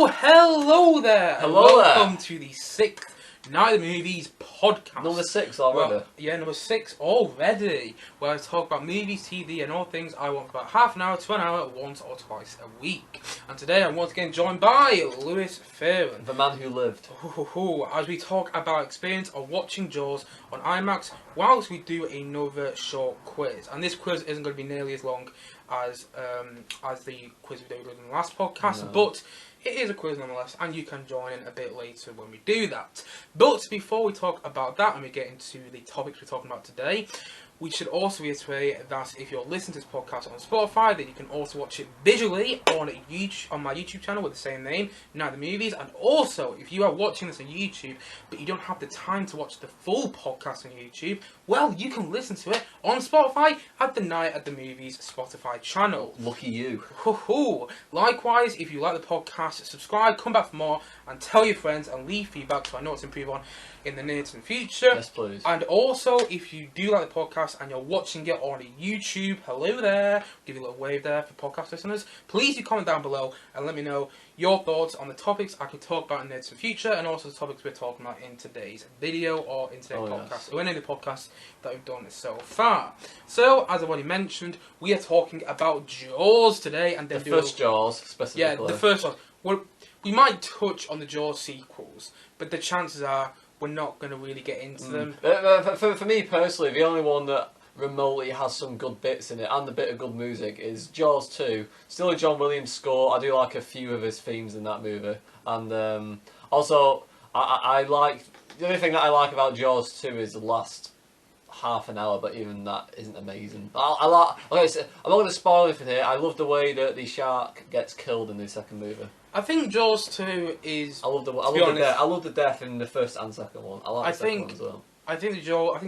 Hello there! Hello Welcome there. to the 6th Night of the Movies podcast. Number 6 already. Well, yeah, number 6 already. Where I talk about movies, TV, and all things I want for about half an hour to an hour, once or twice a week. And today I'm once again joined by Lewis Fairman. The man who lived. As we talk about experience of watching Jaws on Imax, whilst we do another short quiz. And this quiz isn't going to be nearly as long as the quiz we did in the last podcast, No. but it is a quiz nonetheless, and you can join in a bit later when we do that. But before we talk about that and we get into the topics we're talking about today, we should also reiterate that if you're listening to this podcast on Spotify, then you can also watch it visually on my YouTube channel with the same name, Night of the Movies. And also, if you are watching this on YouTube, but you don't have the time to watch the full podcast on YouTube, well, you can listen to it on Spotify at the Night of the Movies Spotify channel. Lucky you. Likewise, if you like the podcast, subscribe, come back for more, and tell your friends and leave feedback so I know what to improve on in the near to future. Yes, please. And also, if you do like the podcast and you're watching it on YouTube, hello there, give you a little wave there for podcast listeners, please do comment down below and let me know your thoughts on the topics I can talk about in the near to future, and also the topics we're talking about in today's video or in today's podcast, or any of the podcasts that we've done so far. So, as I've already mentioned, we are talking about Jaws today, and then The first Jaws, specifically. Yeah, the first one. Well, we might touch on the Jaws sequels, but the chances are we're not going to really get into them. For me personally, the only one that remotely has some good bits in it and a bit of good music is Jaws 2. Still a John Williams score. I do like a few of his themes in that movie. And also, I like... The only thing that I like about Jaws 2 is the last half an hour, but even that isn't amazing. I like... Okay, so I'm not going to spoil anything here. I love the way that the shark gets killed in the second movie. I think Jaws 2 is... I love the death in the first and second one. I like the second one as well. I think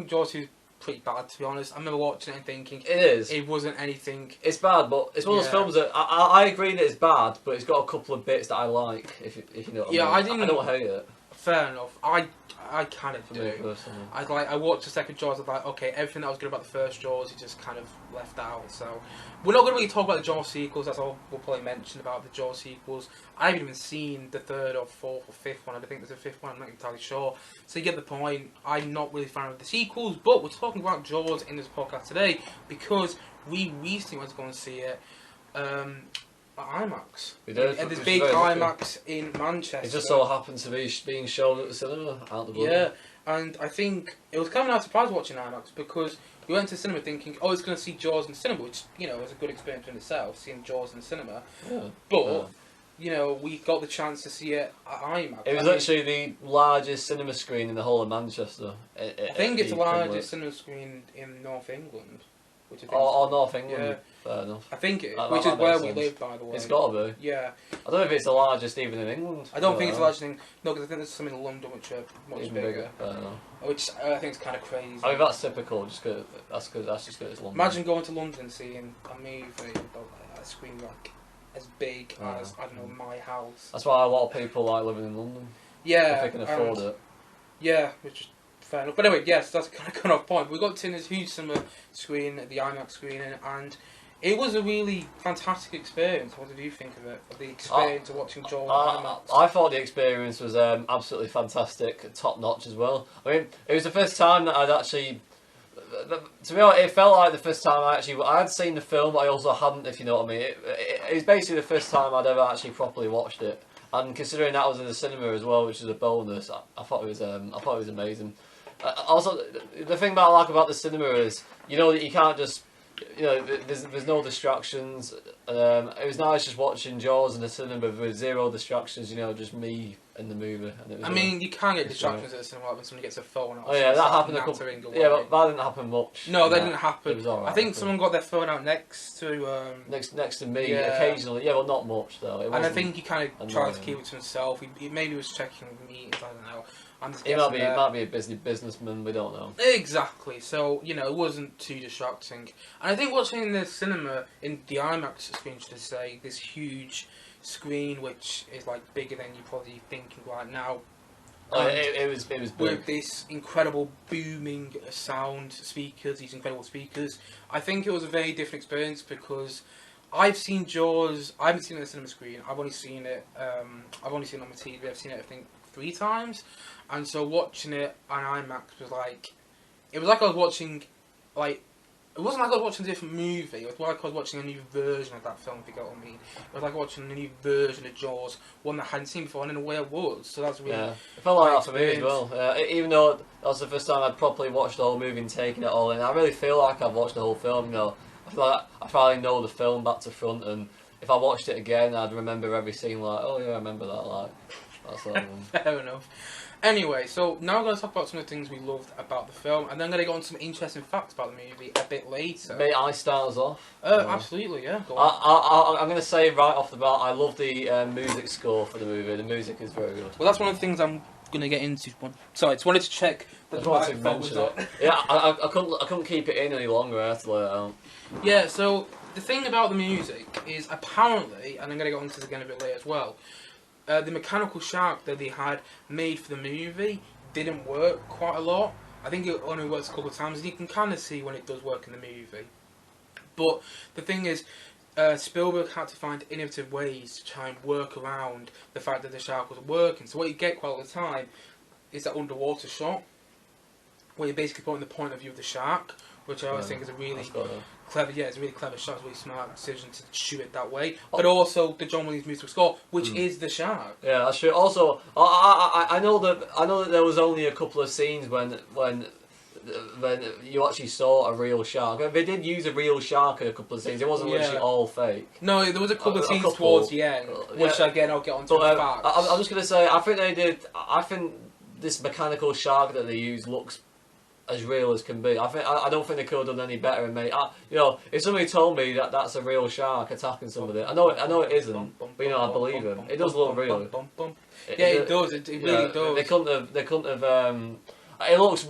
Jaws 2 is pretty bad, to be honest. I remember watching it and thinking... It is. It wasn't anything... It's bad, but it's one of those films that... I agree that it's bad, but it's got a couple of bits that I like, if you know what I mean. I don't hate it. Fair enough. I kind of do. I watched the second Jaws. I was like, okay, everything that was good about the first Jaws, he just kind of left out. So we're not going to really talk about the Jaws sequels. That's all we'll probably mention about the Jaws sequels. I haven't even seen the third or fourth or fifth one. I think there's a fifth one. I'm not entirely sure. So you get the point. I'm not really a fan of the sequels, but we're talking about Jaws in this podcast today because we recently went to go and see it. IMAX. We did. At this big IMAX in Manchester. It just so happened to be being shown at the cinema out the blue. Yeah, and I think it was kind of a surprise watching IMAX because we went to the cinema thinking, oh, it's going to see Jaws in the cinema, which, you know, is a good experience in itself, seeing Jaws in the cinema. Yeah. But, you know, we got the chance to see it at IMAX. It was actually the largest cinema screen in the whole of Manchester. I think it's the largest cinema screen in North England. Which I think North England. Yeah. Fair enough. I think it is, which is where we live, by the way. It's got to be. Yeah. I don't know if it's the largest even in England. I don't think it's the largest thing. No, because I think there's some in London which are much even bigger. Fair enough. Which I think is kind of crazy. I mean, that's typical. Just cause that's just because it's London. Imagine going to London and seeing a movie a screen like as big as, I don't know, my house. That's why a lot of people like living in London. Yeah. If they can afford it. Yeah, which is fair enough. But anyway, yes, that's kind of gone off point. We got to this huge cinema screen, the IMAX screening, and it was a really fantastic experience. What did you think of it? Of the experience of watching Jaws on IMAX? I thought the experience was absolutely fantastic, top notch as well. I mean, it was the first time that I'd actually... To be honest, it felt like the first time I had seen the film, but I also hadn't, if you know what I mean. It was basically the first time I'd ever actually properly watched it. And considering that was in the cinema as well, which is a bonus, I thought it was amazing. Also, the thing that I like about the cinema is, you know, that you can't just, you know, there's no distractions. It was nice just watching Jaws in the cinema with zero distractions, you know, just me and the movie. And it was mean, you can get distractions at the cinema when somebody gets a phone out. Oh yeah, that happened a couple. Yeah, but that didn't happen much. No, that didn't happen. It was alright. I think someone got their phone out next to next to me, occasionally. Yeah, well, not much though. And I think he kind of tried to keep it to himself. He maybe was checking meetings. I don't know. It might be a businessman, we don't know. Exactly, so, you know, it wasn't too distracting. And I think watching in the cinema, in the IMAX screen, should I say, this huge screen, which is, like, bigger than you're probably thinking right now. It was big. With this incredible booming sound speakers, these incredible speakers. I think it was a very different experience because I've seen Jaws. I haven't seen it on the cinema screen. I've only seen it. I've only seen it on my TV. I've seen it, I think, 3 times, and so watching it on Imax was like, it was like I was watching, like, it wasn't like I was watching a different movie. It was like I was watching a new version of that film. If you get what I mean, it was like watching a new version of Jaws, one that I hadn't seen before, and in a way I was. So that's really. Yeah, it felt like that for me as well. Even though that was the first time I'd properly watched the whole movie and taken it all in, I really feel like I've watched the whole film. You know, I feel like I finally know the film back to front, and if I watched it again, I'd remember every scene. Like, oh yeah, I remember that. Like, that's all. Fair enough. Anyway, so now we're going to talk about some of the things we loved about the film, and then I'm going to go on some interesting facts about the movie a bit later. May I start us off? Absolutely, yeah. Go on. I'm going to say right off the bat, I love the music score for the movie. The music is very good. Well, that's one of the things I'm going to get into. Sorry, I just wanted to check that the microphone was on. Yeah, I couldn't keep it in any longer. I had to let it out. Yeah, so the thing about the music is apparently, and I'm going to go into this again a bit later as well, the mechanical shark that they had made for the movie didn't work quite a lot. I think it only works a couple of times, and you can kind of see when it does work in the movie. But the thing is, Spielberg had to find innovative ways to try and work around the fact that the shark wasn't working. So what you get quite all the time is that underwater shot, where you're basically putting the point of view of the shark, which I always think is a really clever, it's a really clever shot, it's a really smart decision to shoot it that way. But also the John Williams musical score, which is the shark. Yeah, that's true. Also, I know that there was only a couple of scenes when you actually saw a real shark. They did use a real shark in a couple of scenes. It wasn't literally all fake. No, there was a couple of scenes towards the end, which again I'll get onto in facts. I'm just gonna say, I think this mechanical shark that they used looks as real as can be. I don't think they could have done any better and made. You know, if somebody told me that that's a real shark attacking somebody, I know it isn't, but you know, I believe him. It does look real. Yeah, it does. It really does. They couldn't have. It looks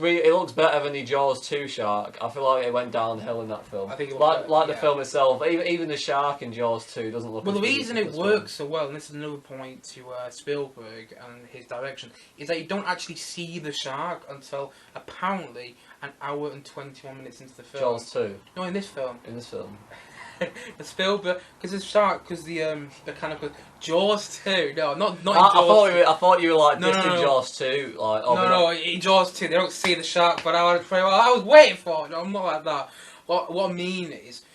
better than the Jaws 2 shark. I feel like it went downhill in that film. I think the film itself. Even the shark in Jaws 2 doesn't look. Well, the reason it works so well, and this is another point to Spielberg and his direction, is that you don't actually see the shark until apparently an hour and 21 minutes into the film. Jaws 2. No, in this film. In this film. The Spielberg, because the shark, because the kind of Jaws 2. No, not in Jaws. I thought you were like no, dissing Jaws 2. Like, no, in Jaws 2 they don't see the shark, but I was waiting for it. No, I'm not like that. What I mean is,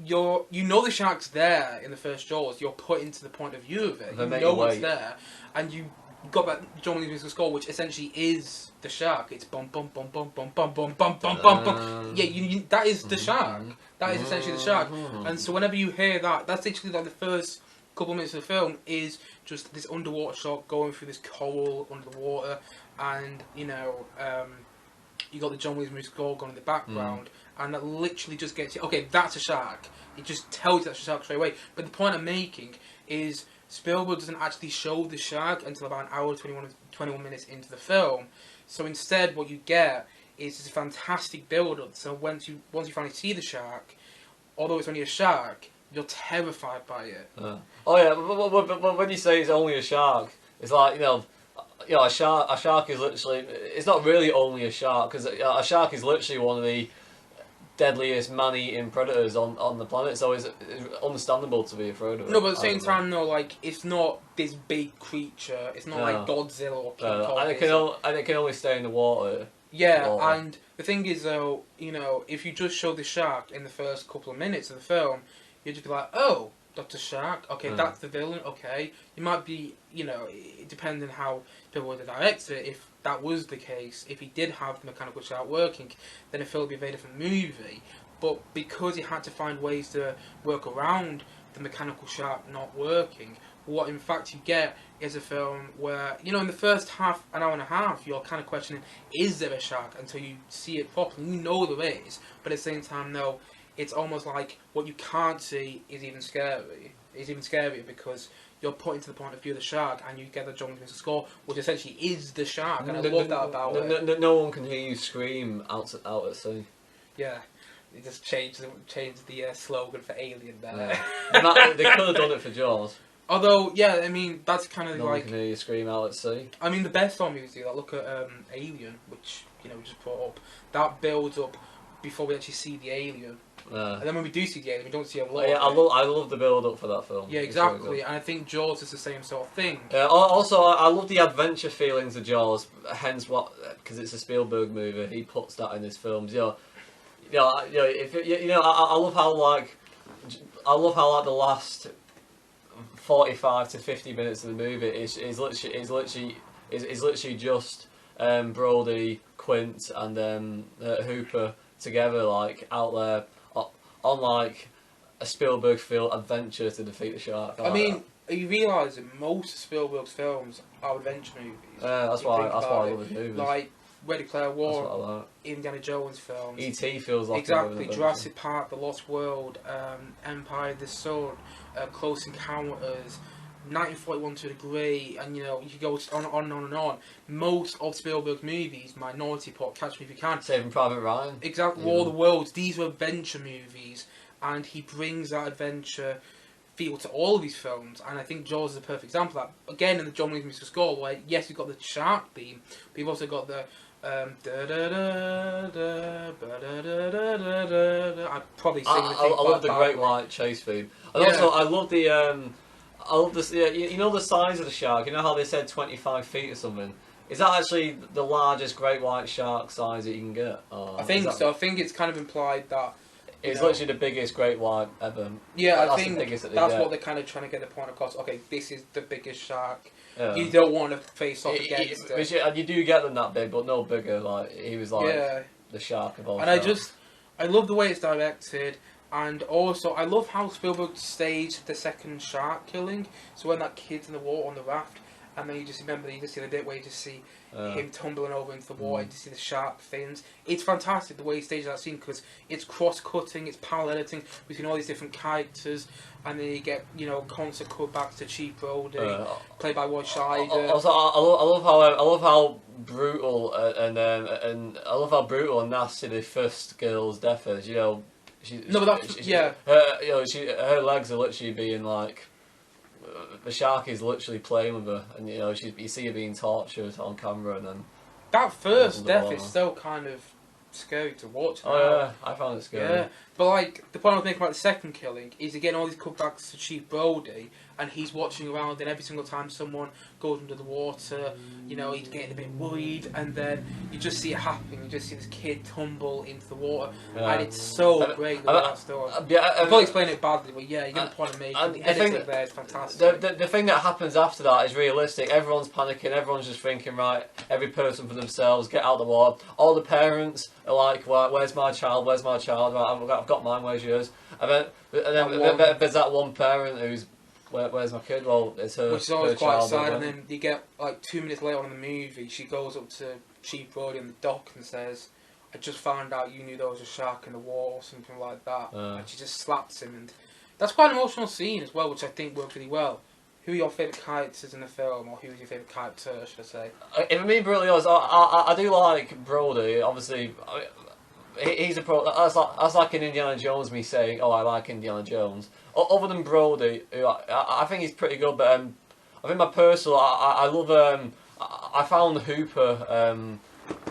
you know the shark's there in the first Jaws. You're put into the point of view of it. You know it's there, and you got that John Williams musical score, which essentially is the shark. It's bum bum bum bum bum bum bum bum bum bum bum. Yeah, that is the shark. That is essentially the shark. And so whenever you hear that, that's literally like the first couple of minutes of the film is just this underwater shot going through this coral under the water, and you know, you got the John Williams music score going in the background, and that literally just gets you. Okay, that's a shark. It just tells you that's a shark straight away. But the point I'm making is Spielberg doesn't actually show the shark until about an hour 21 minutes into the film. So instead, what you get is this fantastic build-up. So once you finally see the shark, although it's only a shark, you're terrified by it. Oh yeah, but when you say it's only a shark, it's like, you know, a shark is literally, it's not really only a shark, because a shark is literally one of the deadliest man-eating predators on the planet, so it's understandable to be afraid of it. No, but at the same time, no, like, it's not this big creature, it's not like Godzilla or King Kong. And it can only stay in the water. Yeah, and the thing is though, you know, if you just show the shark in the first couple of minutes of the film, you'd just be like, oh, that's a shark, okay, that's the villain, okay. You might be, you know, depending on how people would have directed it, if that was the case, if he did have the mechanical shark working, then the film would be a very different movie. But because he had to find ways to work around the mechanical shark not working, what in fact you get is a film where, you know, in the first half, an hour and a half, you're kind of questioning, is there a shark, until you see it properly. You know there is, but at the same time, no, it's almost like what you can't see is even scary. It's even scarier because you're put into the point of view of the shark, and you get the John Williams score, which essentially is the shark, and I love that about it. No one can hear you scream out at sea. Yeah, they just changed the slogan for Alien there. Yeah. They could have done it for Jaws. Although, yeah, I mean, that's kind of no like... one can hear you scream out at sea. I mean, the best film movies do that. Look at Alien, which, you know, we just brought up. That builds up before we actually see the alien. And then when we do see the alien, we don't see a lot. Yeah, I love the build up for that film. Yeah, exactly. And I think Jaws is the same sort of thing. Also, I love the adventure feelings of Jaws. Hence, because it's a Spielberg movie, he puts that in his films. I love how like the last 45 to 50 minutes of the movie is literally just Brody, Quint, and Hooper together, like out there on like a Spielberg film adventure to defeat the shark. I mean, you realise that most of Spielberg's films are adventure movies. That's why I love his movies. Like Ready Player One, that's what I like. Indiana Jones films. E.T. feels like exactly. Jurassic Park, The Lost World, Empire of the Sun, Close Encounters, 1941 to a Degree, and you could go on and on and on. Most of Spielberg's movies, Minority Report, Catch Me If You Can, Saving Private Ryan, exactly, War of the Worlds, these were adventure movies, and he brings that adventure feel to all of these films, and I think Jaws is a perfect example of that. Again, in the John Williams musical score, where yes, you've got the shark theme, but you've also got the I'd probably sing the thing. I love the Great White Chase theme, and also I love this. Yeah, you know the size of the shark. You know how they said 25 feet or something. Is that actually the largest great white shark size that you can get? I think so. I think it's kind of implied that it's literally the biggest great white ever. Yeah, I think that's what they're kind of trying to get the point across. Okay, this is the biggest shark. Yeah. You don't want to face off against it. And you do get them that big, but no bigger. Like he was like the shark of all. And sharks. I love the way it's directed. And also, I love how Spielberg staged the second shark killing. So when that kid's in the water on the raft, and then you just see the bit where you just see him tumbling over into the water, and you see the shark fins. It's fantastic the way he staged that scene, because it's cross-cutting, it's parallel editing between all these different characters, and then you get, constant cutbacks to Chief Brody, played by Roy Scheider. Also, I love how brutal and I love how brutal and nasty the first girl's death is. Her legs are literally being like, the shark is literally playing with her, and you see her being tortured on camera, and then that first death is still kind of scary to watch. Oh yeah, I found it scary. Yeah, but like the point I'm thinking about the second killing is again all these cutbacks to Chief Brody, and he's watching around, and every single time someone goes under the water, he's getting a bit worried, and then you just see it happen. You just see this kid tumble into the water, and it's so great that story. I can't explain it badly, but yeah, you're gonna point to me. The editing there is fantastic. The thing that happens after that is realistic. Everyone's panicking. Everyone's just thinking, right, every person for themselves, get out of the water. All the parents are like, well, where's my child? Where's my child? Right, I've got mine. Where's yours? And then there's that one parent who's, where's my kid? Well, it's her. Which is always quite sad. And then you get like 2 minutes later on in the movie, she goes up to Chief Brody on the dock and says, "I just found out you knew there was a shark in the water," or something like that. And she just slaps him, and that's quite an emotional scene as well, which I think worked really well. Who are your favourite characters in the film, or who is your favourite character, should I say? If I'm being brutally honest, I do like Brody. Obviously, he's a pro. That's like in Indiana Jones, me saying, "Oh, I like Indiana Jones." Other than Brody, who I think he's pretty good, but I think my personal, I love. I found Hooper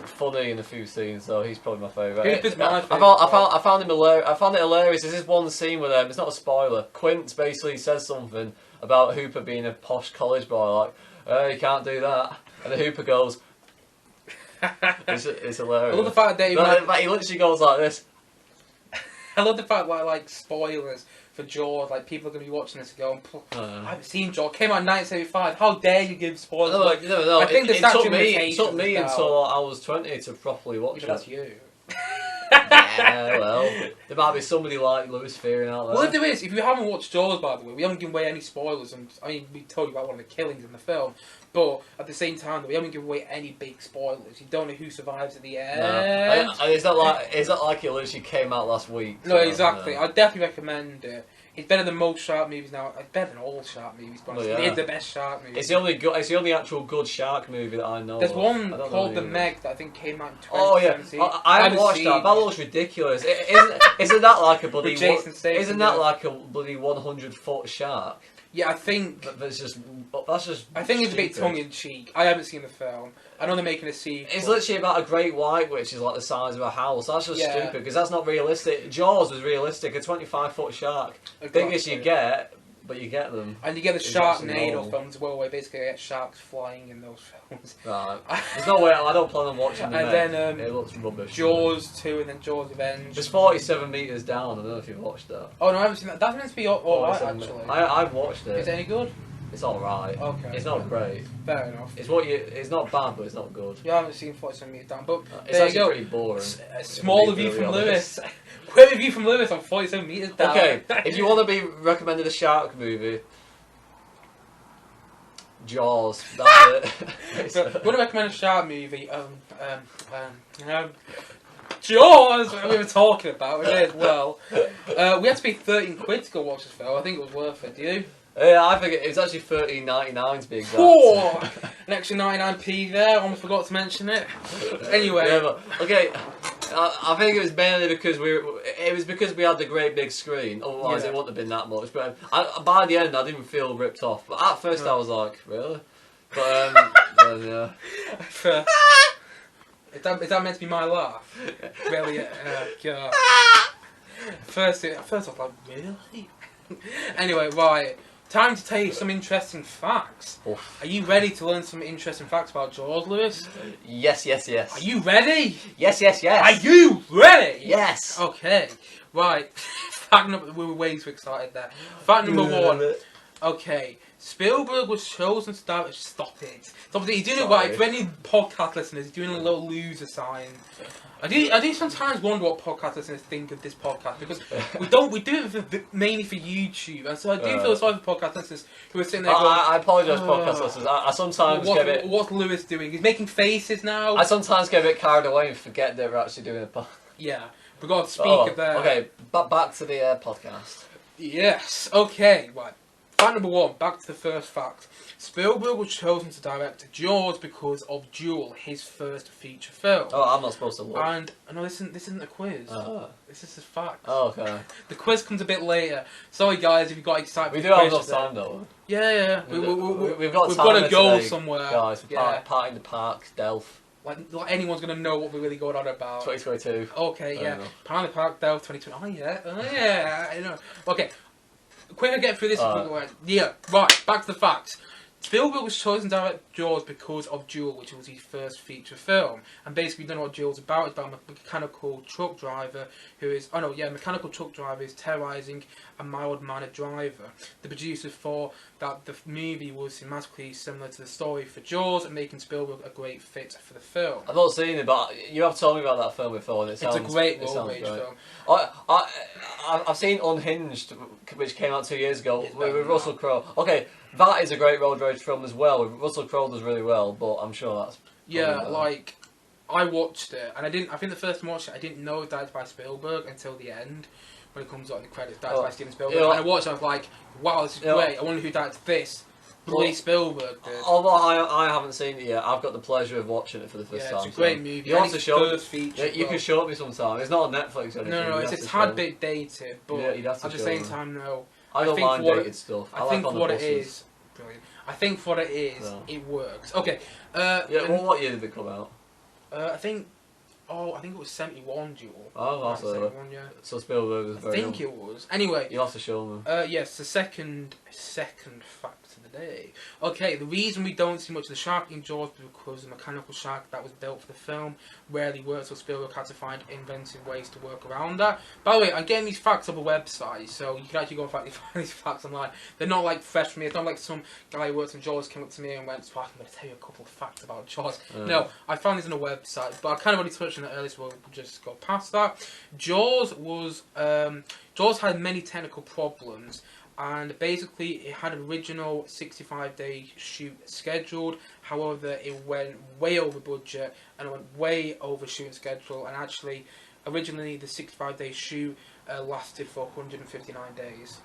funny in a few scenes, so he's probably my favourite. Hooper's my favourite. I found him hilarious. I found it hilarious. There's this one scene with it's not a spoiler. Quint basically says something about Hooper being a posh college boy, like, you can't do that, and then Hooper goes. It's hilarious. I love the fact that he literally goes like this. I love the fact like spoilers for Jaws, like people are going to be watching this and going, I haven't seen Jaws, came out in 1975, how dare you give spoilers? No, I think it took me until I was 20 to properly watch it. That's you. Yeah, well, there might be somebody like Lewis fearing out there. Well, if there is, if you haven't watched Jaws, by the way, we haven't given away any spoilers, and I mean, we told you about one of the killings in the film, but at the same time, we haven't given away any big spoilers. You don't know who survives at the end. No. It's not like it literally came out last week. No, exactly. I'd definitely recommend it. It's better than most shark movies now. It's better than all shark movies, but it's the best shark movie. It's the only actual good shark movie that I know. There's one called The Meg that I think came out in 2017. Oh yeah, I haven't watched that. That looks ridiculous. Isn't that like a bloody? Jason Statham, isn't that like a bloody 100-foot shark? Yeah, I think. But that's just. I think it's a bit stupid. tongue in cheek. I haven't seen the film. I know they're making a sequel. It's literally about a great white, which is like the size of a house. That's just Yeah. stupid because that's not realistic. Jaws was realistic. A 25-foot shark, biggest you get, but you get them. And you get the It's actually Sharknado normal. films as well, where basically you get sharks flying in those films. Right. There's no way. I don't plan on watching them. And then it looks rubbish. Jaws 2 and then Jaws Revenge. It's 47 meters down. I don't know if you've watched that. Oh no, I haven't seen that. That's meant to be alright 47 actually. I've watched it. Is it any good? It's alright. Okay. It's not great. Fair enough. It's not bad, but it's not good. Yeah, I haven't seen 47 meters down, but It's there you actually go. pretty boring. A small to be review from really Lewis. Quick review from Lewis on 47 meters down. Okay, if you want to be recommended a shark movie, Jaws. That's it. So, want to recommend a shark movie? Jaws. We were talking about it as well. We had to pay 13 quid to go watch this film. I think it was worth it. Do you? Yeah, I think it's actually $13.99 to be exact. Oh, an extra 99p there. Almost forgot to mention it. Anyway. Yeah, but, okay. I think it was mainly because we had the great big screen. Otherwise, Yeah. it wouldn't have been that much. But by the end, I didn't feel ripped off. But at first, I was like, really? But then, yeah. Is that meant to be my laugh? Really? God. First I was like, really? Anyway, right. Time to tell you some interesting facts. Oof. Are you ready to learn some interesting facts about Jaws, Lewis? Yes. Are you ready? Yes. Are you ready? Yes. Okay. Right. Fact number. We were way too excited there. Fact number one. Okay. Spielberg was chosen to direct. Stop it. Stop it. He's doing it right. For any podcast listeners, he's doing a little loser sign. I do sometimes wonder what podcast listeners think of this podcast because we do it mainly for YouTube, and so I do feel sorry for podcast listeners who are sitting there going. I apologise, podcast listeners. I sometimes get a bit. What's Lewis doing? He's making faces now. I sometimes get a bit carried away and forget that we're actually doing a podcast. Yeah, we got to speak of that. Okay, back to the podcast. Yes. Okay. Right. Fact number one. Back to the first fact. Spielberg was chosen to direct Jaws because of Duel, his first feature film. Oh, I'm not supposed to look. And no, this isn't a quiz. This is a fact. Oh, okay. The quiz comes a bit later. Sorry, guys, if you got excited. We for do the have quiz enough today. time though. Yeah. We've got time to go today, somewhere, guys. Yeah. Part in the park, Delph. Like anyone's gonna know what we're really going on about. 2022. Okay, yeah. know. Part in the Park, Delph, 2020. Oh yeah. I know. Okay. Quicker get through this. Yeah. Right. Back to the facts. Spielberg was chosen to direct Jaws because of Duel, which was his first feature film. And basically, you don't know what Duel's about. It's about a mechanical truck driver mechanical truck driver is terrorising a mild-mannered driver. The producers thought that the movie was thematically similar to the story for Jaws and making Spielberg a great fit for the film. I've not seen it, but you have told me about that film before, and It's a great road rage great. film. I've seen Unhinged, which came out 2 years ago It's with better than Russell Crowe. Okay, that is a great road rage film as well. Russell Crowe does really well, but I'm sure that's Yeah, like I watched it, and I think the first time I watched it, I didn't know it was directed by Spielberg until the end, when it comes out in the credits, directed by Steven Spielberg. Yeah. And I watched it, I was like, wow, this is great. I wonder who directed this. Bloody Spielberg did. Although I haven't seen it yet, I've got the pleasure of watching it for the first time. It's a great movie. You have to show me. First feature. You can show me sometime. It's not on Netflix or anything. No, it's a tad bit dated, but Yeah, you'd have to at the show same me. time, no. I don't think mind for what dated stuff. I like think on the what it buses. is, brilliant. I think for what it is, it works. Okay. Yeah. Well, what year did it come out? I think it was 71 Duel. Oh, that's 71, yeah. So Spielberg was I very think young. it was. Anyway. You'll have to show me. Yes, the second fact of the day. Okay, the reason we don't see much of the shark in Jaws is because the mechanical shark that was built for the film rarely works, so Spielberg had to find inventive ways to work around that. By the way, I'm getting these facts off a website, so you can actually go and find these facts online. They're not like fresh from me. It's not like some guy who works in Jaws came up to me and went, so I'm going to tell you a couple of facts about Jaws. No, I found these on a website, but I kind of already touched on it earlier, so we'll just go past that. Jaws had many technical problems, and basically it had an original 65-day shoot scheduled. However, it went way over budget and it went way over shooting schedule, and actually originally the 65-day shoot lasted for 159 days.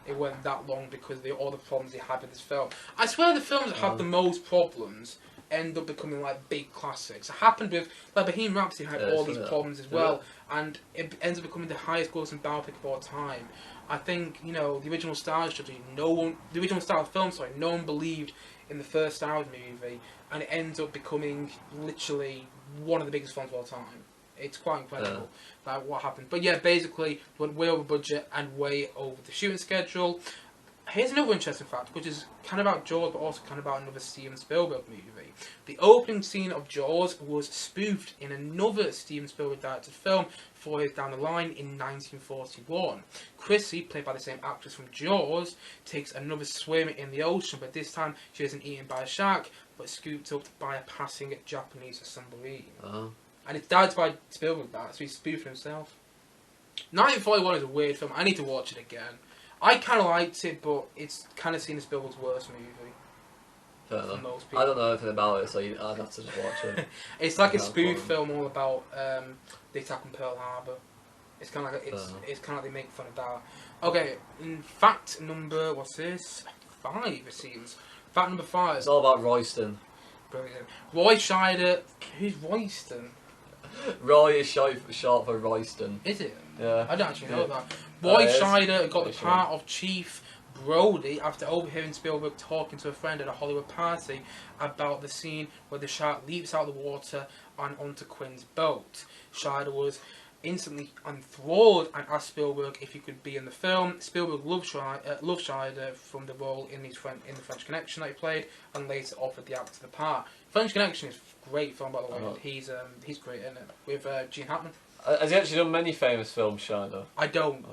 It went that long because of all the problems they had with this film. I swear the films that have the most problems end up becoming like big classics. It happened with like Bohemian Rhapsody had all these problems as well, and it ends up becoming the highest grossing biopic of all time. I think the original Star Wars trilogy, the original Star Wars film, no one believed in the first Star Wars movie, and it ends up becoming literally one of the biggest films of all time. It's quite incredible like what happened. But yeah, basically went way over budget and way over the shooting schedule. Here's another interesting fact, which is kind of about Jaws, but also kind of about another Steven Spielberg movie. The opening scene of Jaws was spoofed in another Steven Spielberg directed film 4 years down the line in 1941. Chrissy, played by the same actress from Jaws, takes another swim in the ocean, but this time she isn't eaten by a shark, but scooped up by a passing Japanese submarine. And it's directed by Spielberg, so he's spoofing himself. 1941 is a weird film. I need to watch it again. I kind of liked it, but it's kind of seen as Spielberg's worst movie. Fair enough. I don't know anything about it, so I'd have to just watch it. It's like a spoof film all about the attack on Pearl Harbor. It's kind of like it's kind of like they make fun of that. Okay, in fact number 5 it seems. Fact number 5. It's all about Royston. Brilliant. Roy Scheider. Who's Royston? Roy is short for Royston. Is it? Yeah. I don't actually know that. Roy Scheider got the part of Chief Brody after overhearing Spielberg talking to a friend at a Hollywood party about the scene where the shark leaps out of the water and onto Quinn's boat. Scheider was instantly enthralled and asked Spielberg if he could be in the film. Spielberg loved Scheider from the role in the French Connection that he played, and later offered the actor the part. French Connection is a great film, by the way. He's great in it with Gene Hackman. Has he actually done many famous films, Scheider? I don't.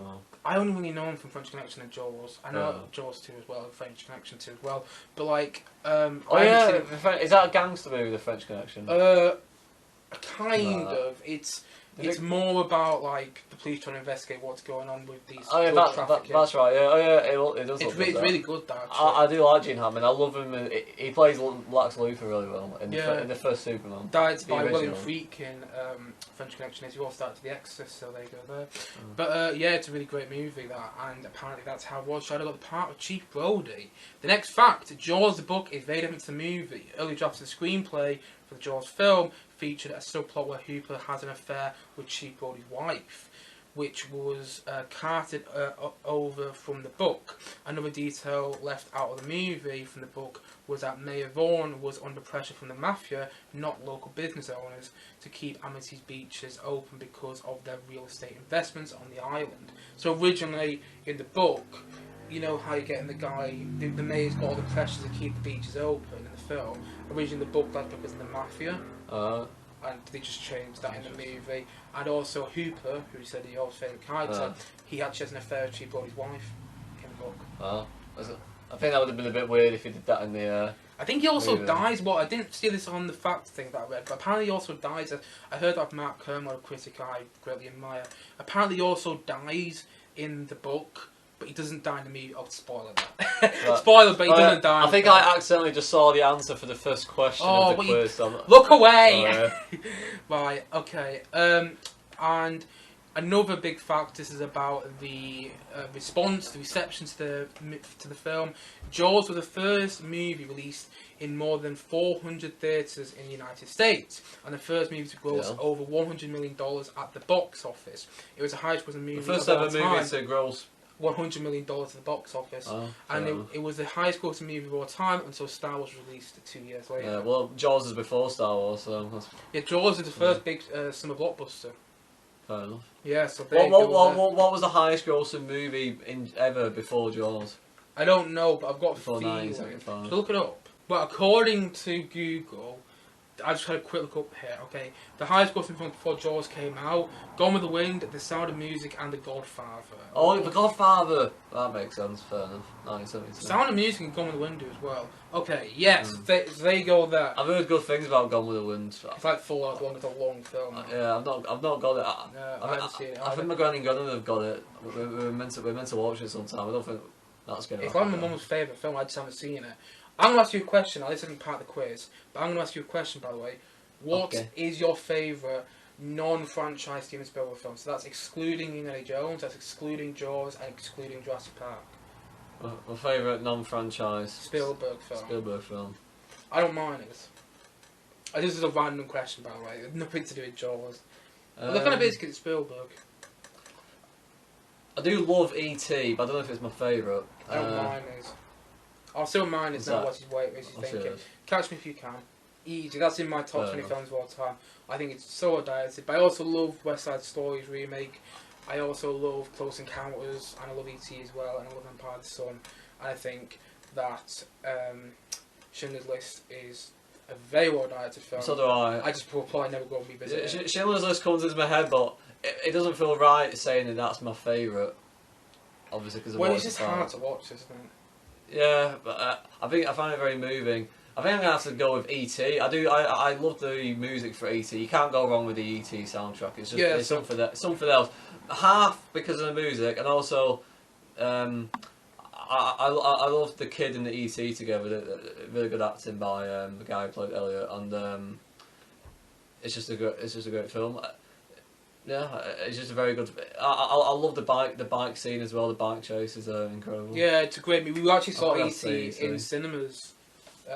I only really know him from French Connection and Jaws. I know Jaws 2 as well, and French Connection 2 as well. But like, is that a gangster movie, The French Connection? Kind of. It's more about like the police trying to investigate what's going on with these drug trafficking. That's right. Yeah, it does. It's really good. That I do like Gene Hackman. I love him. He plays Lex Luthor really well in the first Superman. Directed by William Friedkin. French Connection is. He also started The Exorcist, so there you go there. But yeah, it's a really great movie. And apparently that's how Roy Scheider got the part of Chief Brody. The next fact: Jaws the book is very different to the movie. Early drafts of the screenplay for the Jaws film featured a subplot where Hooper has an affair with Chief Brody's wife, which was carted over from the book. Another detail left out of the movie from the book was that Mayor Vaughn was under pressure from the mafia, not local business owners, to keep Amity's beaches open because of their real estate investments on the island. So originally in the book, you know how you're getting the mayor's got all the pressure to keep the beaches open in the film. Originally the book, that's because of the mafia. And they just changed that in the movie. And also Hooper, who said he always favourite character, he actually has an affair with Chief Brody's wife in the book. I think that would have been a bit weird if he did that in the... I think he also dies. Well, I didn't see this on the fact thing that I read, but apparently he also dies. I heard that Mark Kermode, a critic I greatly admire. Apparently he also dies in the book, but he doesn't die in the movie. Oh, spoiler that. Spoiler, but he doesn't die. I think I accidentally just saw the answer for the first question of the quiz. Look away! Right, okay. And another big fact, this is about the response, the reception to the film. Jaws was the first movie released in more than 400 theatres in the United States, and the first movie to gross over $100 million at the box office. It was the highest grossing movie the first ever movie to gross $100 million at the box office, and it was the highest grossing movie of all time until Star Wars was released 2 years later. Yeah, well, Jaws is before Star Wars, so... Yeah, Jaws is the first big summer blockbuster. Fair enough. Yeah, so what was the highest grossing movie ever before Jaws? I don't know, but I've got a feeling. So look it up. Well, according to Google, I just had a quick look up here. Okay, the highest grossing film before Jaws came out: Gone with the Wind, The Sound of Music, and The Godfather. Oh, The Godfather. That makes sense. Fair enough. 1977. Sound of Music and Gone with the Wind do as well. Okay, yes, they go there. I've heard good things about Gone with the Wind. It's like 4 hours long. It's a long film. Yeah, I've not got it. I haven't seen it. I think my granny and granddad have got it. We're meant to watch it sometime. I don't think that's going to. It's one of my mum's favourite film. I just haven't seen it. I'm going to ask you a question. Now, this isn't part of the quiz, but I'm going to ask you a question, by the way. What is your favourite non-franchise Steven Spielberg film? So that's excluding Indiana Jones, that's excluding Jaws, and excluding Jurassic Park. My favourite non-franchise Spielberg film. Spielberg film. I don't mind it. This is a random question, by the way. Nothing to do with Jaws. But they're kind of basically Spielberg. I do love E.T., but I don't know if it's my favourite. I don't know mine is. I'll say what mine is now. What's his weight? What's his thinking? Catch Me If You Can. Easy. That's in my top 20 films of all time. I think it's so underrated. But I also love West Side Story's remake. I also love Close Encounters, and I love E.T. as well, and I love Empire of the Sun. And I think that Schindler's List is a very well directed film. So do I. I just will probably never go and revisit it. Schindler's List comes into my head, but it doesn't feel right saying that that's my favourite. Obviously, because it's just hard to watch, isn't it? Yeah, but I find it very moving. I think I'm gonna have to go with E.T. I love the music for E.T. You can't go wrong with the E.T. soundtrack. It's just it's something else. Half because of the music, and also I love the kid and the E.T. together. Really good acting by the guy who played Elliot, and it's just a great film. Yeah, it's just a very good. I love the bike scene as well. The bike chase is incredible. Yeah, it's a great movie. We actually saw E.T. in cinemas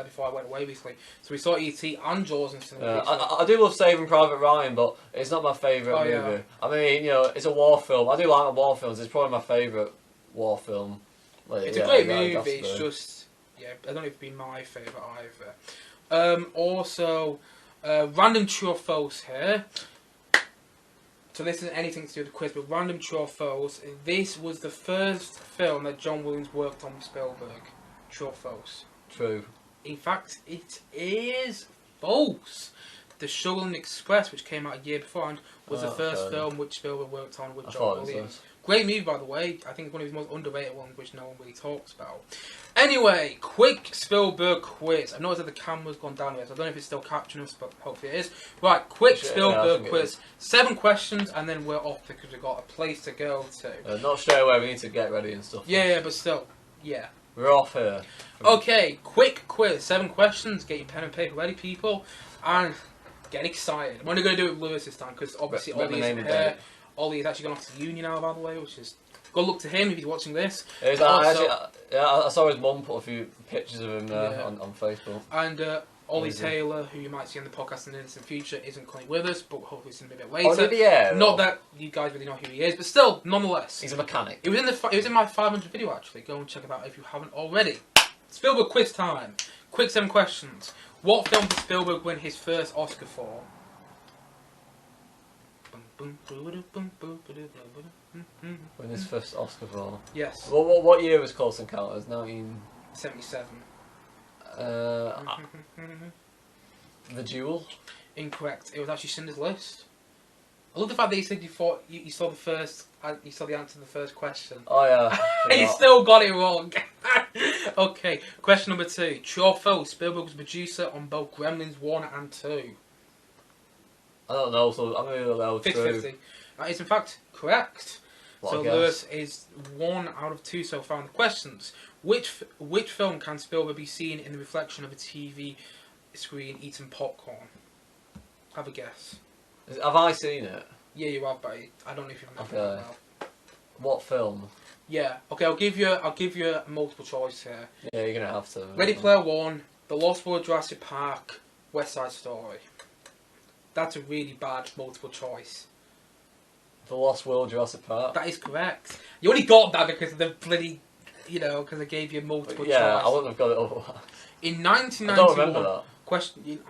before I went away recently. So we saw E.T. and Jaws in cinemas. I do love Saving Private Ryan, but it's not my favourite movie. Yeah. I mean, it's a war film. I do like the war films. It's probably my favourite war film. It's a great movie. It's just I don't know if it'd be my favourite either. Also, random true or false here. So this isn't anything to do with the quiz, but random true or false. This was the first film that John Williams worked on with Spielberg. True or false? True. In fact, it is false. The Shogun Express, which came out a year beforehand, was the first film which Spielberg worked on with John Williams. Great movie, by the way. I think one of his most underrated ones, which no one really talks about. Anyway, quick Spielberg quiz. I noticed that the camera's gone down here, so I don't know if it's still capturing us, but hopefully it is. Right, quick Spielberg quiz. 7 questions, and then we're off because we've got a place to go to. Not straight away, we need to get ready and stuff. Yeah, but still, yeah. We're off here. Okay, quick quiz. 7 questions. Get your pen and paper ready, people. And get excited. I'm only going to do it with Lewis this time, because obviously Ollie isn't here. Ollie is actually gone off to uni now, by the way, which is... Good luck to him if he's watching this. I saw his mum put a few pictures of him on Facebook. And Ollie Taylor, who you might see on the podcast in the distant future, isn't currently with us, but hopefully he's going to be a bit later. Yeah. Not that you guys really know who he is, but still, nonetheless. He's a mechanic. It was in my 500 video, actually. Go and check it out if you haven't already. Spielberg quiz time. Quick 7 questions. What film did Spielberg win his first Oscar for? When his first Oscar for? Yes. What year was Close Encounters? 1977. The Duel? Incorrect. It was actually Schindler's List. I love the fact that you said you thought you saw the first, you saw the answer to the first question. Oh yeah. You still got it wrong. Okay. Question number 2. True or false? Spielberg was producer on both Gremlins 1 and 2. I don't know, so I'm going to go true. 50-50. That is in fact correct. So Lewis is 1 out of 2 so far in the questions. Which film can Spielberg be seen in the reflection of a TV screen eating popcorn? Have a guess. Have I seen it? Yeah, you have, but I don't know if you remember it well. What film? Yeah. Okay, I'll give you a multiple choice here. Yeah, you're gonna have to. Ready Player One, The Lost World, Jurassic Park, West Side Story. That's a really bad multiple choice. The Lost World, Jurassic Park. That is correct. You only got that because of the bloody, because I gave you multiple choice. Yeah, I wouldn't have got it otherwise. In 1991. I don't remember that.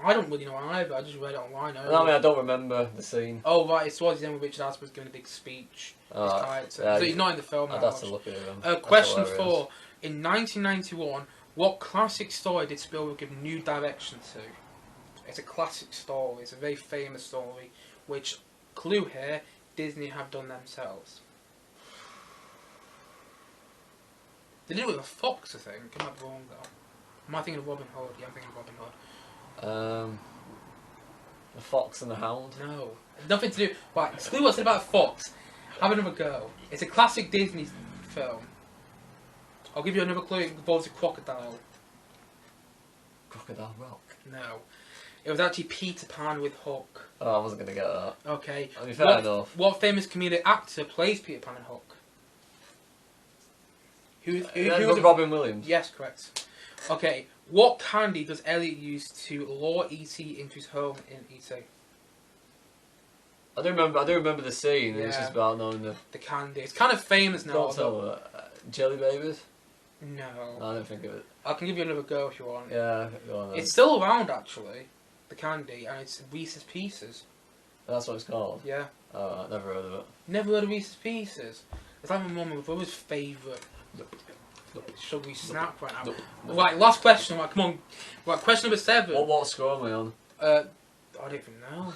I don't really know either. I just read it online. I don't remember the scene. Oh right, it's towards the end when Richard Asper's giving a big speech. So he's not in the film. I'd have to look at him. Question 4. In 1991, what classic story did Spielberg give new direction to? It's a classic story. It's a very famous story. Which, clue here, Disney have done themselves. They did it with a fox, I think. I might be wrong though. Am I thinking of Robin Hood? Yeah, I'm thinking of Robin Hood. The Fox and the Hound? No. Nothing to do... Right, clue what's about a fox. Have another go. It's a classic Disney film. I'll give you another clue. It involves a crocodile. Crocodile Rock? No. It was actually Peter Pan with Hook. Oh, I wasn't going to get that. Okay. I mean, fair enough. What famous comedic actor plays Peter Pan and Hook? Who was Robin Williams? Yes, correct. Okay, what candy does Elliot use to lure E.T. into his home in E.T.? I do remember the scene. Yeah. It's just about knowing The candy. It's kind of famous now. Don't tell her. Jelly babies? No. I don't think of it. I can give you another go if you want. Yeah, go on then. It's still around, actually, the candy, and it's Reese's Pieces. That's what it's called? Yeah. Oh, I've never heard of it. Never heard of Reese's Pieces? It's like my mum and my brother's favourite sugary snack right now. Right, last question. Right, come on. Right, question number 7. What score am I on? I don't even know.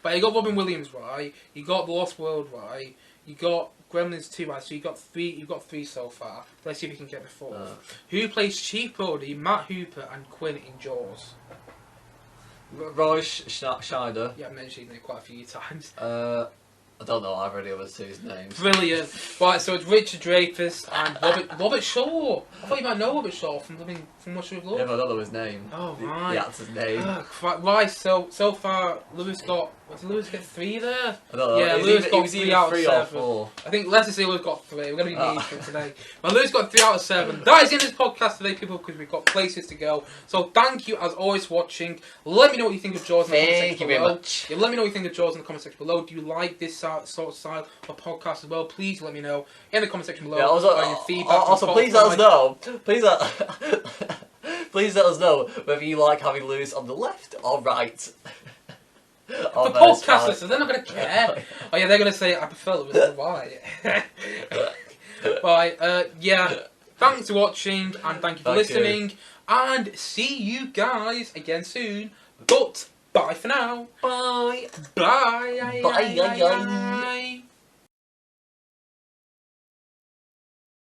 But you got Robin Williams right. You got The Lost World right. You got Gremlins 2 right. So you got 3. You've got 3 so far. Let's see if we can get the 4th. Who plays Chief Brody, Matt Hooper, and Quinn in Jaws? Roy Scheider. Yeah, I've mentioned it quite a few times. I don't know either of the other two's names. Brilliant. Right, so it's Richard Dreyfuss and Robert Shaw. I thought you might know Robert Shaw from Much of Love. Yeah, but I don't know his name. Oh, right. The actor's name. Right, so far, Lewis got... Did Lewis get 3 there? I don't know. Yeah, Lewis got 3 out of 3 7. or 4. I think, let's just say Lewis got 3. We're going to be niche for today. But Lewis got 3 out of 7. That is the end of this podcast today, people, because we've got places to go. So thank you, as always, for watching. Let me know what you think of Jaws in the comment section below. Very much. Yeah, let me know what you think of Jaws in the comment section below. Do you like this sort of style of podcast as well? Please let me know in the comment section below. Yeah, also please let us know. Please let us know whether you like having Lewis on the left or right. The podcast listeners, they're not going to care. Oh yeah, they're going to say, I prefer Lewis on the right. Right, yeah. Thanks for watching, and thank you for listening. And see you guys again soon. But bye for now. Bye. Bye. Bye.